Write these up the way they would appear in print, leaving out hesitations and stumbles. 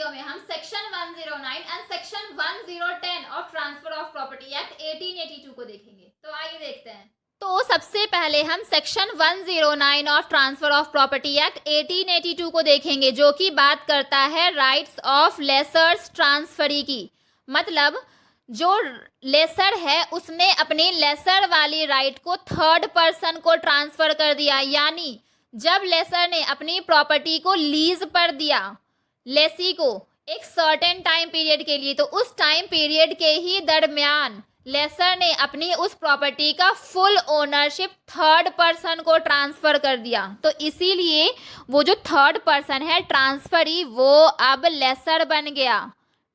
Video में हम section 109 and section 1010 of transfer of property act 1882 को देखेंगे। तो आइए देखते हैं। तो सबसे पहले हम section 109 of transfer of property act 1882 को देखेंगे, जो कि बात करता है राइट्स ऑफ लेसर्स ट्रांसफरी की। मतलब जो लेसर है उसने अपनी लेसर वाली राइट को थर्ड पर्सन को ट्रांसफर कर दिया। यानी जब लेसर ने अपनी प्रॉपर्टी को लीज पर दिया लेसी को एक सर्टेन टाइम पीरियड के लिए, तो उस टाइम पीरियड के ही दरमियान लेसर ने अपनी उस प्रॉपर्टी का फुल ओनरशिप थर्ड पर्सन को ट्रांसफर कर दिया। तो इसीलिए वो जो थर्ड पर्सन है ट्रांसफरी, वो अब लेसर बन गया।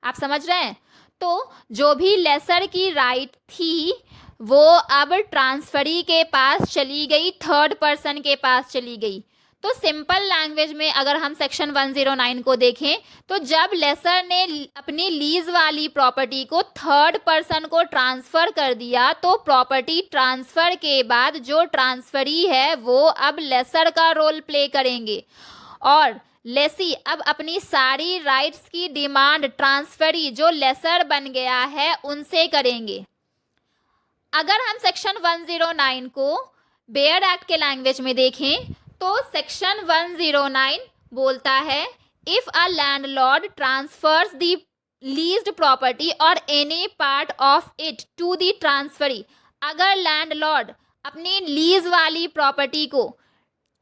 आप समझ रहे हैं? तो जो भी लेसर की राइट थी वो अब ट्रांसफरी के पास चली गई, थर्ड पर्सन के पास चली गई। तो सिंपल लैंग्वेज में अगर हम सेक्शन 109 को देखें, तो जब लेसर ने अपनी लीज वाली प्रॉपर्टी को थर्ड पर्सन को ट्रांसफ़र कर दिया, तो प्रॉपर्टी ट्रांसफ़र के बाद जो ट्रांसफरी है वो अब लेसर का रोल प्ले करेंगे और लेसी अब अपनी सारी राइट्स की डिमांड ट्रांसफरी जो लेसर बन गया है उनसे करेंगे। अगर हम सेक्शन 109 को बेयर एक्ट के लैंग्वेज में देखें, तो सेक्शन 109 बोलता है if a landlord transfers the leased property or any part of it to the transferee, अगर लैंडलॉर्ड अपनी लीज वाली प्रॉपर्टी को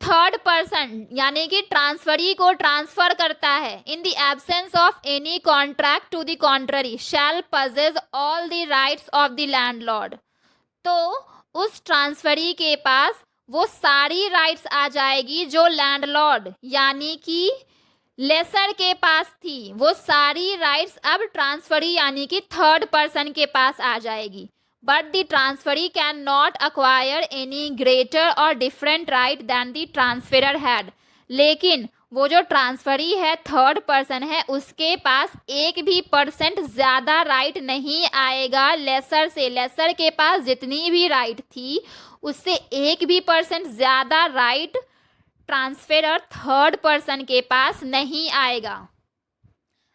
थर्ड पर्सन यानी कि ट्रांसफरी को ट्रांसफर करता है, in the absence of any contract to the contrary shall possess all the rights of the landlord, तो उस ट्रांसफरी के पास वो सारी राइट्स आ जाएगी जो लैंडलॉर्ड यानी कि लेसर के पास थी। वो सारी राइट्स अब ट्रांसफरी यानी कि थर्ड पर्सन के पास आ जाएगी। But the transferee can not acquire any greater or different right than the transferor had, लेकिन वो जो ट्रांसफरी है थर्ड पर्सन है उसके पास 1% ज़्यादा राइट नहीं आएगा लेसर से। लेसर के पास जितनी भी राइट थी उससे 1% ज़्यादा राइट ट्रांसफरर थर्ड पर्सन के पास नहीं आएगा।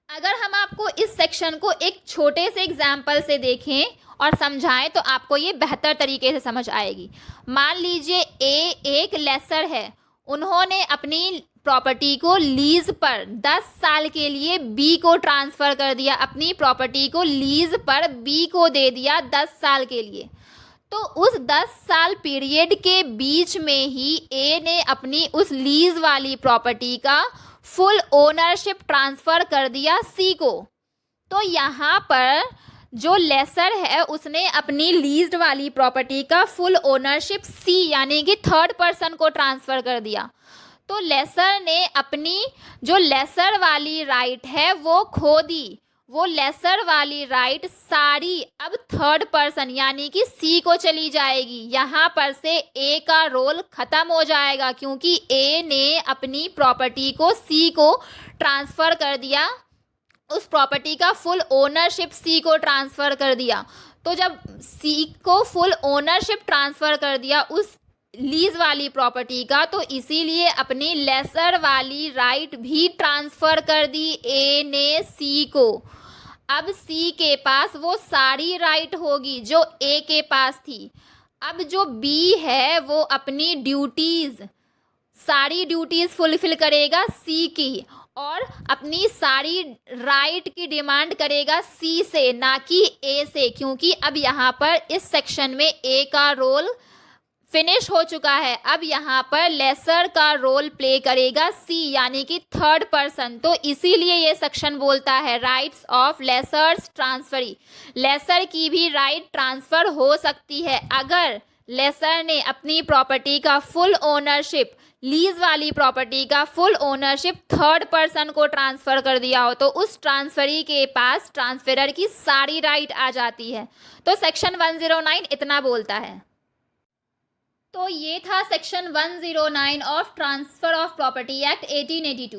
अगर हम आपको इस सेक्शन को एक छोटे से एग्जाम्पल से देखें और समझाएं तो आपको ये बेहतर तरीके से समझ आएगी। मान लीजिए ए एक लेसर है, उन्होंने अपनी प्रॉपर्टी को लीज पर 10 साल के लिए बी को ट्रांसफ़र कर दिया, अपनी प्रॉपर्टी को लीज पर बी को दे दिया 10 साल के लिए। तो उस 10 साल पीरियड के बीच में ही ए ने अपनी उस लीज वाली प्रॉपर्टी का फुल ओनरशिप ट्रांसफ़र कर दिया सी को। तो यहाँ पर जो लेसर है उसने अपनी लीज्ड वाली प्रॉपर्टी का फुल ओनरशिप सी यानी कि थर्ड पर्सन को ट्रांसफ़र कर दिया। तो लेसर ने अपनी जो लेसर वाली राइट है वो खो दी। वो लेसर वाली राइट सारी अब थर्ड पर्सन यानी कि सी को चली जाएगी। यहाँ पर से ए का रोल ख़त्म हो जाएगा क्योंकि ए ने अपनी प्रॉपर्टी को सी को ट्रांसफ़र कर दिया, उस प्रॉपर्टी का फुल ओनरशिप सी को ट्रांसफ़र कर दिया। तो जब सी को फुल ओनरशिप ट्रांसफ़र कर दिया उस लीज वाली प्रॉपर्टी का, तो इसीलिए अपनी लेसर वाली राइट भी ट्रांसफ़र कर दी ए ने सी को। अब सी के पास वो सारी राइट होगी जो ए के पास थी। अब जो बी है वो अपनी ड्यूटीज़ सारी ड्यूटीज़ फुलफिल करेगा सी की और अपनी सारी राइट की डिमांड करेगा सी से, ना कि ए से, क्योंकि अब यहाँ पर इस सेक्शन में ए का रोल फिनिश हो चुका है। अब यहाँ पर लेसर का रोल प्ले करेगा सी यानी कि थर्ड पर्सन। तो इसीलिए ये सेक्शन बोलता है rights of lessors transferee, lessor की भी राइट ट्रांसफ़र हो सकती है अगर लेसर ने अपनी प्रॉपर्टी का फुल ओनरशिप, लीज वाली प्रॉपर्टी का फुल ओनरशिप थर्ड पर्सन को ट्रांसफ़र कर दिया हो, तो उस ट्रांसफरी के पास ट्रांसफरर की सारी राइट आ जाती है। तो सेक्शन 109 इतना बोलता है। तो ये था section 109 of transfer of property act 1882।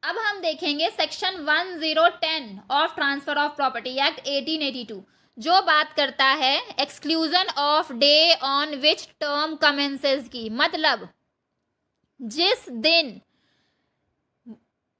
अब हम देखेंगे section 1010 of transfer of property act 1882, जो बात करता है exclusion of day on which term commences की। मतलब जिस दिन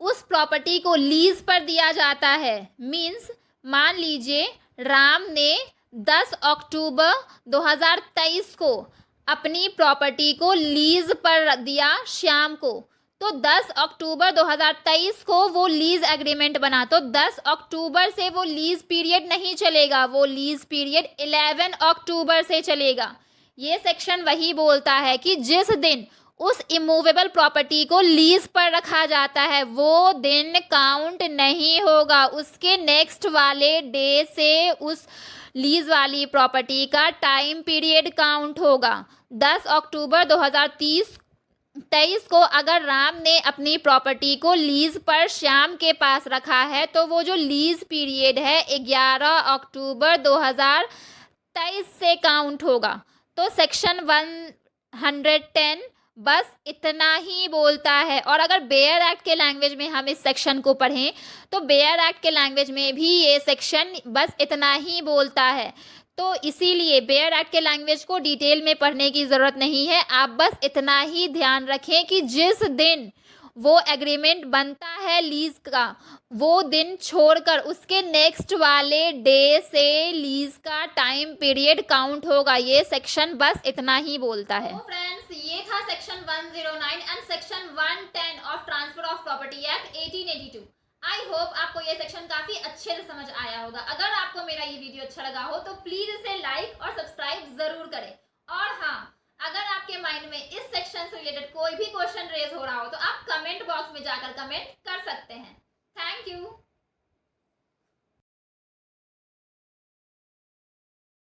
उस प्रॉपर्टी को लीज पर दिया जाता है, मीन्स मान लीजिए राम ने 10 अक्टूबर 2023 को अपनी प्रॉपर्टी को लीज पर दिया श्याम को, तो 10 अक्टूबर 2023 को वो लीज एग्रीमेंट बना, तो 10 अक्टूबर से वो लीज पीरियड नहीं चलेगा, वो लीज पीरियड 11 अक्टूबर से चलेगा। ये सेक्शन वही बोलता है कि जिस दिन उस इमूवेबल प्रॉपर्टी को लीज पर रखा जाता है वो दिन काउंट नहीं होगा, उसके नेक्स्ट वाले डे से उस लीज वाली प्रॉपर्टी का टाइम पीरियड काउंट होगा। 10 अक्टूबर 2023 को अगर राम ने अपनी प्रॉपर्टी को लीज पर श्याम के पास रखा है तो वो जो लीज पीरियड है 11 अक्टूबर 2023 से काउंट होगा। तो सेक्शन 110 बस इतना ही बोलता है। और अगर बेयर एक्ट के लैंग्वेज में हम इस सेक्शन को पढ़ें तो बेयर एक्ट के लैंग्वेज में भी ये सेक्शन बस इतना ही बोलता है, तो इसीलिए बेयर एक्ट के लैंग्वेज को डिटेल में पढ़ने की ज़रूरत नहीं है। आप बस इतना ही ध्यान रखें कि जिस दिन वो एग्रीमेंट बनता है लीज का वो दिन छोड़कर उसके नेक्स्ट वाले डे से लीज का टाइम पीरियड काउंट होगा। ये सेक्शन बस इतना ही बोलता है। तो फ्रेंड्स ये था section 109 and section 110 of transfer of property act 1882। I hope आपको ये सेक्शन काफी अच्छे से समझ आया होगा। अगर आपको मेरा ये वीडियो अच्छा लगा हो तो प्लीज इसे लाइक और सब्सक्राइब जरूर करें। और हाँ, अगर आपके माइंड में इस सेक्शन से रिलेटेड कोई भी क्वेश्चन रेज हो रहा हो तो आप कमेंट बॉक्स में जाकर कमेंट कर सकते हैं। Thank you.